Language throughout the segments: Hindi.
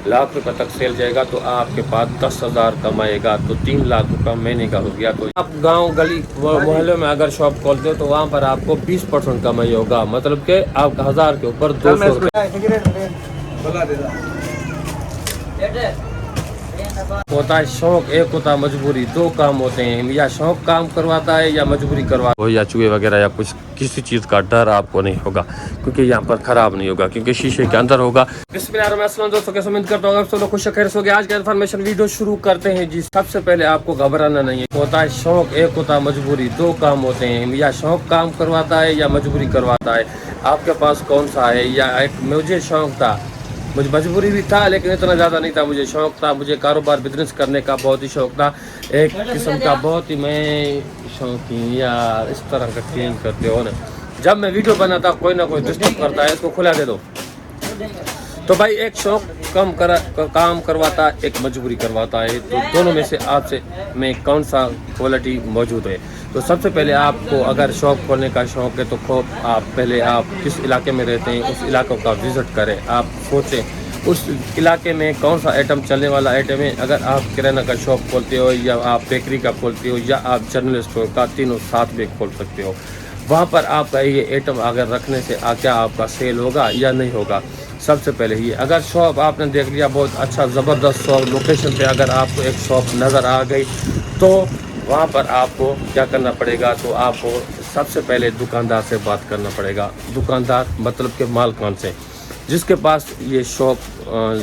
लाख रुपए तक सेल जाएगा तो आपके पास 10,000 कमाएगा, तो 3 लाख रुपए महीने का हो गया। तो आप गांव गली मोहल्ले में अगर शॉप खोलते हो तो वहां पर आपको 20% कमाई होगा, मतलब कि आपका 1000 के ऊपर 200 होता है। शौक एक होता है, मजबूरी, दो काम होते हैं, या शौक काम करवाता है या मजबूरी करवाता है। या चूहे वगैरह या कुछ किसी चीज़ का डर आपको नहीं होगा, क्योंकि यहाँ पर खराब नहीं होगा, क्योंकि शीशे के अंदर होगा। बिस्मिल्लाहिर्रहमानिर्रहीम दोस्तों, कैसे उम्मीद करता हूँ आप सब लोग खुश खैर से होंगे। आज का इन्फॉर्मेशन वीडियो शुरू करते हैं जी। सबसे पहले आपको घबराना नहीं है। होता है शौक एक होता है, मजबूरी, दो काम होते हैं, या शौक काम करवाता है या मजबूरी करवाता है। आपके पास कौन सा है? या एक मुझे शौक था, मुझे मजबूरी भी था, लेकिन इतना ज़्यादा नहीं था। मुझे शौक था, मुझे कारोबार बिजनेस करने का बहुत ही शौक था, एक किस्म का बहुत ही मैं शौकीन यार इस तरह का चेंज करते हो ना। जब मैं वीडियो बनाता कोई ना कोई डिस्टर्ब करता है, इसको खुला दे दो। तो भाई एक शौक काम करवाता है, एक मजबूरी करवाता है, तो दोनों में से आपसे में कौन सा क्वालिटी मौजूद है? तो सबसे पहले आपको अगर शॉप खोलने का शौक है तो आप पहले आप किस इलाके में रहते हैं उस इलाकों का विज़िट करें। आप सोचें उस इलाके में कौन सा आइटम चलने वाला आइटम है। अगर आप किराना का शॉप खोलते हो या आप बेकरी का खोलते हो या आप जनरल स्टोर का, तीनों साथ में खोल सकते हो। वहाँ पर आपका ये आइटम अगर रखने से क्या आपका सेल होगा या नहीं होगा? सबसे पहले ही अगर शॉप आपने देख लिया बहुत अच्छा ज़बरदस्त शॉप लोकेशन पे, अगर आपको एक शॉप नज़र आ गई तो वहाँ पर आपको क्या करना पड़ेगा? तो आपको सबसे पहले दुकानदार से बात करना पड़ेगा। दुकानदार मतलब के मालकान से, जिसके पास ये शॉप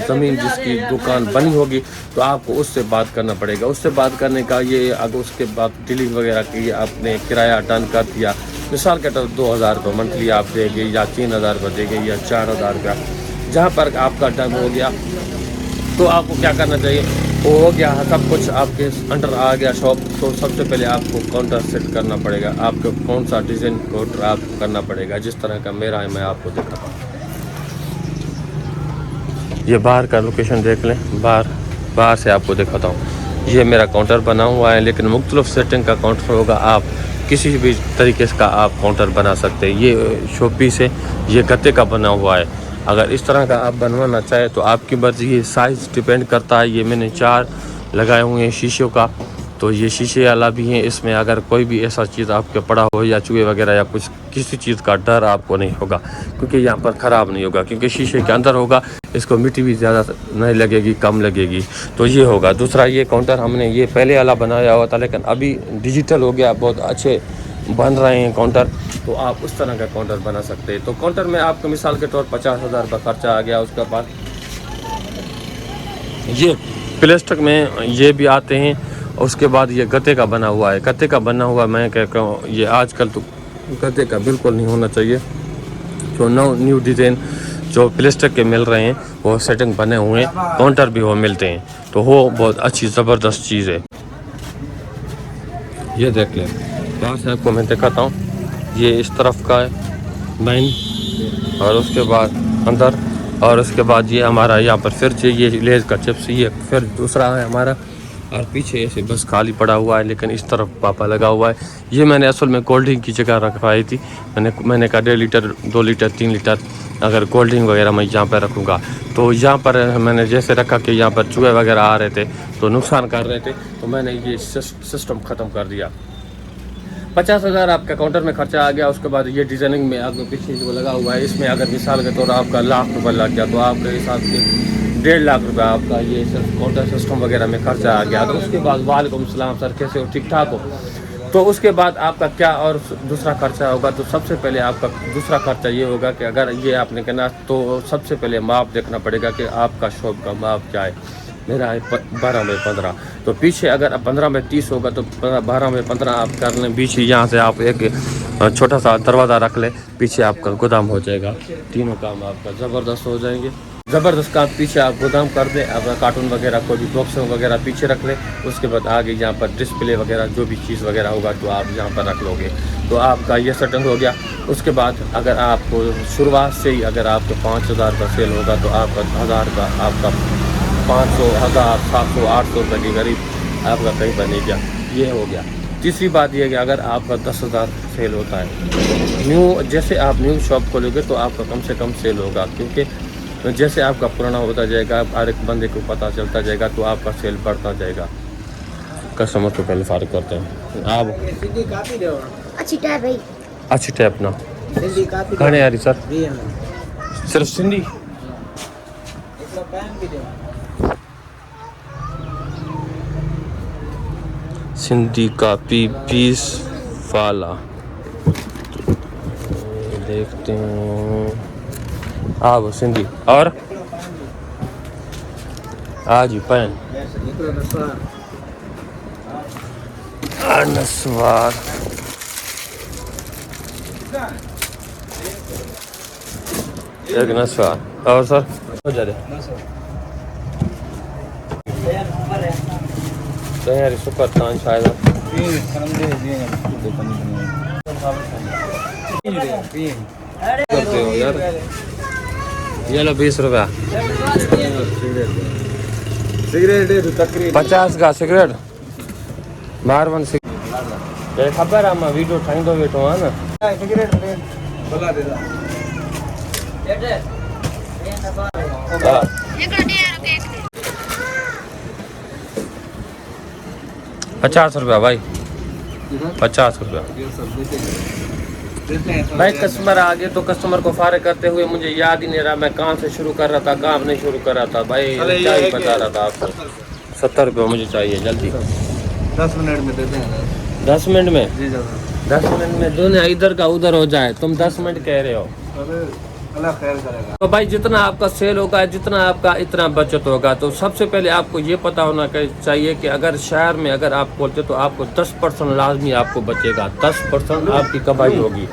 ज़मीन जिसकी दुकान बनी होगी, तो आपको उससे बात करना पड़ेगा। उससे बात करने का ये, अगर उसके बाद डीलिंग वगैरह की, आपने किराया डन कर दिया, मिसाल के तौर 2,000 रुपये मंथली आप देंगे या 3,000 रुपये देंगे या 4,000 रुपया, जहाँ पर आपका डन हो गया तो आपको क्या करना चाहिए? वो हो गया सब कुछ आपके अंडर आ गया शॉप, तो सबसे पहले आपको काउंटर सेट करना पड़ेगा। आपको कौन सा डिज़ाइन काउंटर आपको करना पड़ेगा, जिस तरह का मेरा है मैं आपको दिखाता हूँ। ये बाहर का लोकेशन देख लें, बाहर से आपको दिखाता हूँ। ये मेरा काउंटर बना हुआ है, लेकिन मुख्तलिफ सेटिंग का काउंटर होगा। आप किसी भी तरीके का आप काउंटर बना सकते हैं। ये शोपीस है, ये गत्ते का बना हुआ है। अगर इस तरह का आप बनवाना चाहे तो आपकी मर्ज़ी, ये साइज़ डिपेंड करता है। ये मैंने 4 लगाए हुए हैं शीशों का, तो ये शीशे वाला भी हैं। इसमें अगर कोई भी ऐसा चीज़ आपके पड़ा हो या चूहे वगैरह या कुछ किसी चीज़ का डर आपको नहीं होगा, क्योंकि यहाँ पर ख़राब नहीं होगा, क्योंकि शीशे के अंदर होगा। इसको मिट्टी भी ज़्यादा नहीं लगेगी, कम लगेगी, तो ये होगा। दूसरा, ये काउंटर हमने ये पहले वाला बनाया हुआ था, लेकिन अभी डिजिटल हो गया, बहुत अच्छे बन रहे हैं काउंटर, तो आप उस तरह का काउंटर बना सकते हैं। तो काउंटर में आपको मिसाल के तौर 50,000 रुपये खर्चा आ गया। उसके बाद ये प्लास्टिक में ये भी आते हैं। उसके बाद ये गत्ते का बना हुआ है। गत्ते का बना हुआ मैं कहता हूँ, ये आजकल तो गत्ते का बिल्कुल नहीं होना चाहिए। जो न्यू डिज़ाइन जो प्लास्टिक के मिल रहे हैं, वो सेटिंग बने हुए हैं, काउंटर भी वो मिलते हैं, तो वो बहुत अच्छी ज़बरदस्त चीज़ है। ये देख लें, यहाँ से आपको मैं दिखाता हूँ। ये इस तरफ का है मेन, और उसके बाद अंदर, और उसके बाद ये हमारा यहाँ पर फिर ये लेज़ का चिप्स, ये फिर दूसरा है हमारा, और पीछे ऐसे बस खाली पड़ा हुआ है, लेकिन इस तरफ पापा लगा हुआ है। ये मैंने असल में कोल्ड ड्रिंक की जगह रखवाई थी। मैंने कहा 1.5 लीटर 2 लीटर 3 लीटर अगर कोल्ड ड्रिंक वगैरह मैं यहाँ पर रखूँगा, तो यहाँ पर मैंने जैसे रखा कि यहाँ पर चूहे वगैरह आ रहे थे तो नुकसान कर रहे थे, तो मैंने ये सिस्टम ख़त्म कर दिया। 50,000 आपका काउंटर में खर्चा आ गया। उसके बाद ये डिज़ाइनिंग में आपको पीछे जो लगा हुआ है, इसमें अगर मिसाल के तौर आपका लाख रुपये लग गया, तो आपके हिसाब से 1.5 लाख रुपये आपका ये काउंटर सिस्टम वगैरह में खर्चा आ गया। तो उसके बाद वालेकुम सलाम सर, कैसे हो, ठीक ठाक हो? तो उसके बाद आपका क्या और दूसरा खर्चा होगा? तो सबसे पहले आपका दूसरा खर्चा ये होगा कि अगर ये आपने कहना, तो सबसे पहले माप देखना पड़ेगा कि आपका शॉप का माप क्या है। मेरा है 12x15, तो पीछे अगर 15x30 होगा तो 12x15 आप कर लें। पीछे यहाँ से आप एक छोटा सा दरवाज़ा रख लें, पीछे आपका गोदाम हो जाएगा। तीनों काम आपका ज़बरदस्त हो जाएंगे। ज़बरदस्त काम, पीछे आप गोदाम कर दें, अपना कार्टून वगैरह कोई भी बॉक्स वगैरह पीछे रख लें। उसके बाद आगे यहाँ पर डिस्प्ले वगैरह जो भी चीज़ वगैरह होगा तो आप यहाँ पर रख लोगे, तो आपका ये सेटिंग हो गया। उसके बाद अगर आपको शुरुआत से ही अगर आपको 5,000 का सेल होगा, तो आपका 1,000 का आपका 500, 1,000, 700, 800 रुपये के करीब आपका कहीं बने गया। ये हो गया। तीसरी बात यह कि अगर आपका 10,000 सेल होता है न्यू, जैसे आप न्यू शॉप खोलोगे तो आपका कम से कम सेल होगा, क्योंकि जैसे आपका पुराना होता जाएगा, हर एक बंदे को पता चलता जाएगा, तो आपका सेल बढ़ता जाएगा। कस्टमर को पहले फारिग करते हैं। आप अच्छी टाइप भाई, अच्छी टाइप ना खाने यारी सर, सिर्फ सिंधी। सिंधी कापी 20 फाला देखते हैं। वो सिंधी और आज ही पैन नस्वार एक नस्वार और सर हो जा रहे तैयारी सुपर तान शायद करते हो यार। ये लो 20 रुपया सिगरेट 50 का सिगरेट बाहर वन सिगरेट खबर है। वीडियो ठाहींदो वेठो है ना सिगरेट बोला दे 50 रुपया भाई, 50 रुपया भाई। कस्टमर आ गए तो कस्टमर को फारिग करते हुए मुझे याद ही नहीं रहा मैं कहाँ से शुरू कर रहा था, कहाँ नहीं शुरू कर रहा था भाई। क्या ही बता रहा था आपको। 70 रुपये मुझे चाहिए जल्दी। 10 मिनट में देते हैं। 10 मिनट में? जी 10 मिनट में दोनों इधर का उधर हो जाए। तुम 10 मिनट कह रहे हो। अल्लाह खैर करेगा। तो भाई जितना आपका सेल होगा, जितना आपका इतना बचत होगा। तो सबसे पहले आपको ये पता होना चाहिए कि अगर शहर में अगर आप खोलते तो आपको 10% लाजमी आपको बचेगा। 10% आपकी कमाई होगी।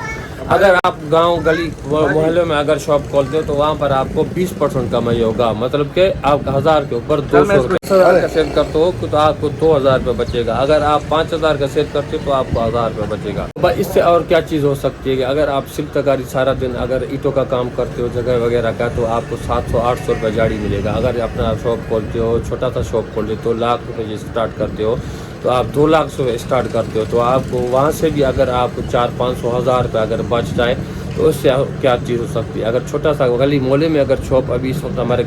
अगर आप गांव गली मोहल्ले में अगर शॉप खोलते हो तो वहाँ पर आपको 20% कमाई होगा। मतलब कि आप 1000 के ऊपर 200 रुपये का सेल करते हो तो आपको 2000 रुपये बचेगा। अगर आप 5000 का सेल करते हो तो आपको 1000 रुपये बचेगा। भाई इससे और क्या चीज़ हो सकती है कि अगर आप शिल्पकारी सारा दिन अगर ईंटों का काम करते हो जगह वगैरह का, तो आपको 700-800 रुपये जाड़ी मिलेगा। अगर अपना शॉप खोलते हो, छोटा सा शॉप खोलते हो तो लाख रुपये स्टार्ट करते हो तो आप 2 लाख से स्टार्ट करते हो तो आपको वहाँ से भी अगर आप 400-500-1000 रुपये अगर बच जाए तो उससे क्या चीज़ हो सकती है। अगर छोटा सा गली मोहल्ले में अगर शॉप अभी इस वक्त हमारे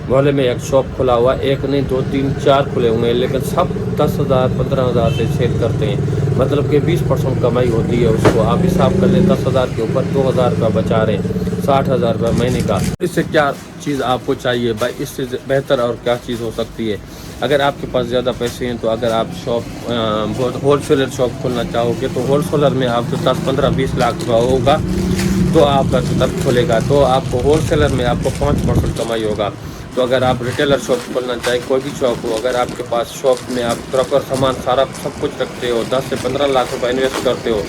मोहल्ले में एक शॉप खुला हुआ, एक नहीं 2 3 4 खुले हुए हैं, लेकिन सब 10,000 15,000 से सेल करते हैं। मतलब कि 20% कमाई होती है उसको। आप हिसाब कर लें 10,000 के ऊपर 2,000 रुपये बचा रहे हैं, 60,000 रुपये महीने का। इससे क्या चीज़ आपको चाहिए भाई? इससे बेहतर और क्या चीज़ हो सकती है? अगर आपके पास ज़्यादा पैसे हैं तो अगर आप शॉप होलसेलर शॉप खोलना चाहोगे तो होलसेलर में आपको 10 15 20 लाख रुपया होगा तो आपका तब खोलेगा तो आपको होलसेलर में आपको 5% कमाई होगा। तो अगर आप रिटेलर शॉप खोलना चाहें, कोई भी शॉप हो, अगर आपके पास शॉप में आप प्रॉपर सामान सारा सब कुछ रखते हो, 10 से 15 लाख रुपये इन्वेस्ट करते हो,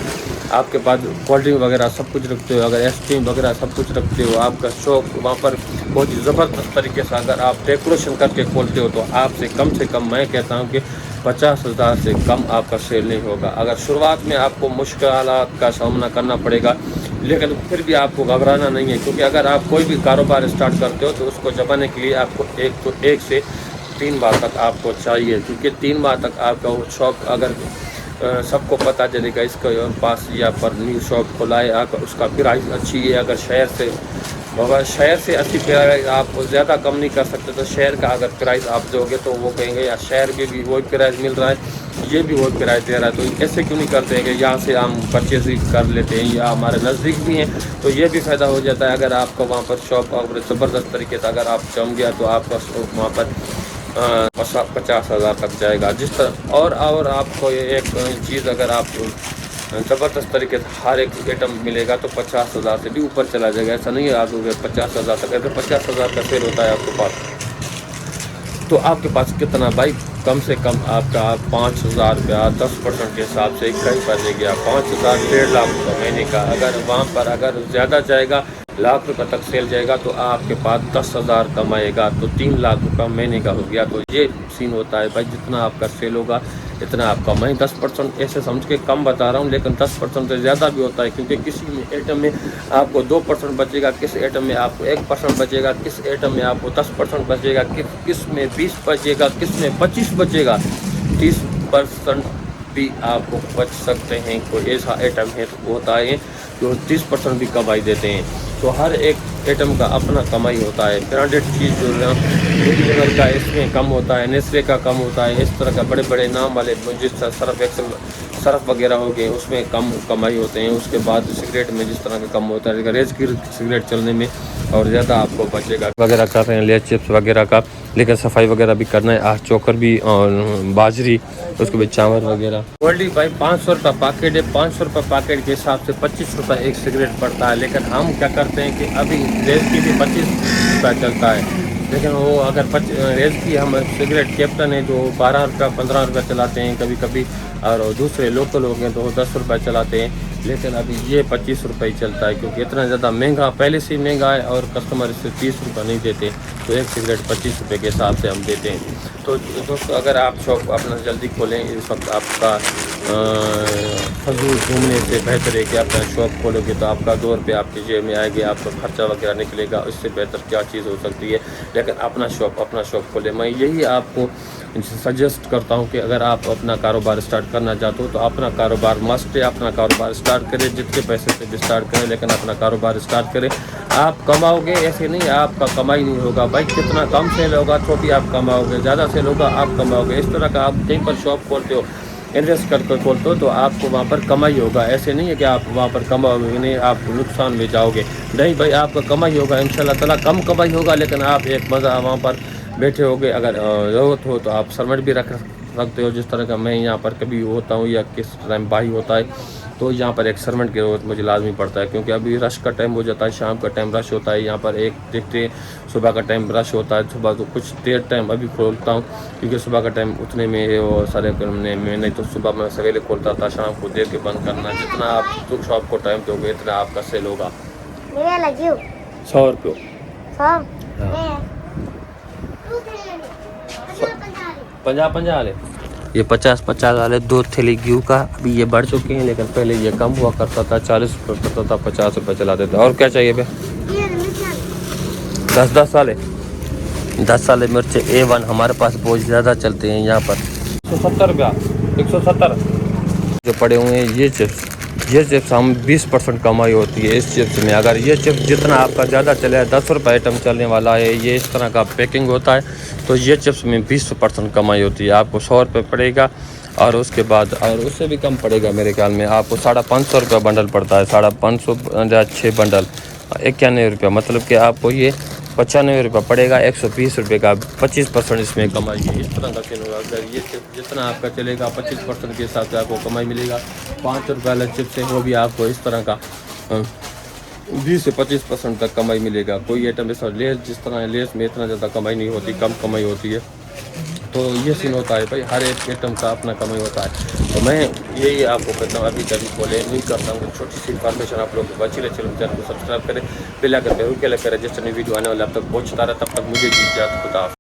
आपके पास कोल्ड ड्रिंक वगैरह सब कुछ रखते हो, अगर आइसक्रीम वगैरह सब कुछ रखते हो, आपका शॉप वहाँ पर बहुत ही ज़बरदस्त तरीके से अगर आप डेकोरेशन करके खोलते हो तो आपसे कम मैं कहता हूँ कि 50,000 से कम आपका सेल नहीं होगा। अगर शुरुआत में आपको मुश्किलात का सामना करना पड़ेगा, लेकिन फिर भी आपको घबराना नहीं है, क्योंकि अगर आप कोई भी कारोबार स्टार्ट करते हो तो उसको जमाने के लिए आपको 1 से 3 बार तक आपको चाहिए, क्योंकि 3 बार तक आपका वो शॉप अगर सबको पता चलेगा इसके पास या पर न्यू शॉप खुला है, उसका प्राइस अच्छी है। अगर शहर से अच्छी प्राइस आप ज़्यादा कम नहीं कर सकते तो शहर का अगर प्राइस आप दोगे तो वो कहेंगे यार शहर में भी वही प्राइस मिल रहा है, ये भी वही प्राइस दे रहा है, तो ऐसे क्यों नहीं करते हैं कि यहाँ से हम परचेज कर लेते हैं या हमारे नज़दीक भी हैं तो ये भी फ़ायदा हो जाता है। अगर आपको वहाँ पर शॉप और ज़बरदस्त तरीके से अगर आप जम गया तो आपका वहाँ पर 50,000 तक जाएगा। जिस तरह और आपको एक चीज़ अगर आप ज़बरदस्त तरीके से हर एक आइटम मिलेगा तो 50,000 से भी ऊपर चला जाएगा। ऐसा नहीं है आप 50,000 तक, अगर 50,000 का सेल होता है आपके पास तो आपके पास कितना भाई? कम से कम आपका 5,000 रुपया 10% के हिसाब से कहीं पर ले गया 5,000 1.5 लाख रुपये महीने का। अगर वहाँ पर अगर ज़्यादा जाएगा लाख रुपये तक सेल जाएगा तो आपके पास 10,000 कमाएगा तो 3 लाख रुपये महीने का हो गया। तो ये सीन होता है भाई, जितना आपका सेल होगा इतना आप कमाएँ। 10% ऐसे समझ के कम बता रहा हूँ, लेकिन 10% से ज़्यादा भी होता है, क्योंकि किसी में आइटम में आपको 2% बचेगा, किस आइटम में आपको 1% बचेगा, किस आइटम में आपको 10% बचेगा, किस में 20 बचेगा, किस में 25 बचेगा, 30% भी आपको बच सकते हैं। कोई ऐसा आइटम है तो होता है जो 30% भी कमाई देते हैं। तो हर एक आइटम का अपना कमाई होता है। ब्रांडेड चीज़ जो लेवल का इसमें कम होता है, नेस्ले का कम होता है। इस तरह का बड़े बड़े नाम वाले जिस सर्फ एक्सल सर्फ वगैरह हो गए उसमें कम कमाई होते हैं। उसके बाद सिगरेट में जिस तरह का कम होता है, रेज की सिगरेट चलने में और ज़्यादा आपको बचेगा। वगैरह कर रहे हैं लेज चिप्स वगैरह का, लेकिन सफाई वगैरह भी करना है। आज चोकर भी और बाजरी, उसके बाद चावल वगैरह। गोल्डी भाई 500 रुपये पैकेट है। 500 रुपये पैकेट के हिसाब से 25 रुपये एक सिगरेट पड़ता है। लेकिन हम क्या करते हैं कि अभी रेज की भी 25 रुपये चलता है, लेकिन वो अगर रेज की हम सिगरेट कैप्टन है जो 12 रुपये 15 रुपये चलाते हैं कभी कभी, और दूसरे लोकल हो गए तो वो 10 रुपये चलाते हैं। लेकिन अभी ये 25 रुपये चलता है क्योंकि इतना ज़्यादा महंगा पहले से ही महंगा है और कस्टमर इससे 30 रुपये नहीं देते, तो एक सिगरेट 25 रुपये के हिसाब से हम देते हैं। तो दोस्तों अगर आप शॉप अपना जल्दी खोलें, इस वक्त आपका फजूल घूमने से बेहतर है कि अपना शॉप खोलोगे तो आपका 2 रुपये आपकी जेब में आएंगे, आपका खर्चा वगैरह निकलेगा। इससे बेहतर क्या चीज़ हो सकती है। लेकिन अपना शॉप खोलें। मैं यही आपको सजेस्ट करता हूं कि अगर आप अपना कारोबार स्टार्ट करना चाहते हो तो अपना कारोबार मस्ट है। अपना कारोबार स्टार्ट करें, जितने पैसे से भी स्टार्ट करें, लेकिन अपना कारोबार स्टार्ट करें। आप कमाओगे, ऐसे नहीं आपका कमाई नहीं होगा भाई। कितना कम सेल होगा छोटी आप कमाओगे, ज़्यादा सेल होगा आप कमाओगे। इस तरह का आप कहीं पर शॉप खोलते हो, इन्वेस्ट करके खोलते हो तो आपको वहाँ पर कमाई होगा। ऐसे नहीं है कि आप वहाँ पर कमाओगे नहीं, आप नुकसान में जाओगे। नहीं भाई, आपका कमाई होगा इंशाल्लाह ताला। कम कमाई होगा लेकिन आप एक मज़ा वहाँ पर बैठे होगे। अगर ज़रूरत हो तो आप सर्वेंट भी रख सकते हो, जिस तरह का मैं यहाँ पर कभी होता हूँ या किस टाइम भाई होता है तो यहाँ पर एक सर्वेंट की ज़रूरत मुझे लाजमी पड़ता है, क्योंकि अभी रश का टाइम हो जाता है, शाम का टाइम रश होता है। यहाँ पर एक देखते सुबह का टाइम रश होता है, सुबह तो कुछ देर टाइम अभी खोलता हूँ क्योंकि सुबह का टाइम उतने में वो सारे करने में, नहीं तो सुबह मैं सवेरे खोलता था, शाम को देर के बंद करना। जितना आप तो शॉप को टाइम दोगे इतना आपका सेल होगा। 100 रुपये 50 वाले, ये 50 वाले 2 थैली घी का। अभी ये बढ़ चुके हैं, लेकिन पहले ये कम हुआ करता था, 40 रुपये करता था, 50 रुपये चलाते थे। और क्या चाहिए भैया? 10 वाले 10 वाले मिर्च A1 हमारे पास बहुत ज़्यादा चलते हैं यहाँ पर। 170 रुपया 170 जो पड़े हुए हैं ये चिप्स हम 20% कमाई होती है इस चिप्स में। अगर ये चिप्स जितना आपका ज़्यादा चले, 10 रुपये आइटम चलने वाला है, ये इस तरह का पैकिंग होता है, तो ये चिप्स में 20% कमाई होती है। आपको 100 रुपये पड़ेगा और उसके बाद और उससे भी कम पड़ेगा मेरे ख्याल में। आपको 550 रुपये बंडल पड़ता है, 550 6 बंडल 91 रुपये, मतलब कि आपको ये 95 रुपये पड़ेगा। 120 रुपये का 25% इसमें कमाई है। इस तरह का सीन होगा। अगर ये चिप्स जितना आपका चलेगा 25% के हिसाब से आपको कमाई मिलेगा। 5 रुपये वाला चिप्स है वो भी आपको इस तरह का 20 से 25% तक कमाई मिलेगा। कोई आइटम ऐसा लेस जिस तरह लेस में इतना ज़्यादा कमाई नहीं होती, कम कमाई होती है। तो ये सीन होता है भाई, हर एक आइटम का अपना कमाई होता है। तो मैं यही आपको कहता हूँ अभी कभी बोले नहीं करता हूँ। छोटी सी इन्फॉर्मेशन आप लोग को अच्छी लगे चैनल को सब्सक्राइब करें, बेल आइकन पे क्लिक करें, जिस तरह वीडियो आने वाला अब तक पहुँचता रहे। तब तक मुझे जी इजाज़त, खुदा हाफ़िज़।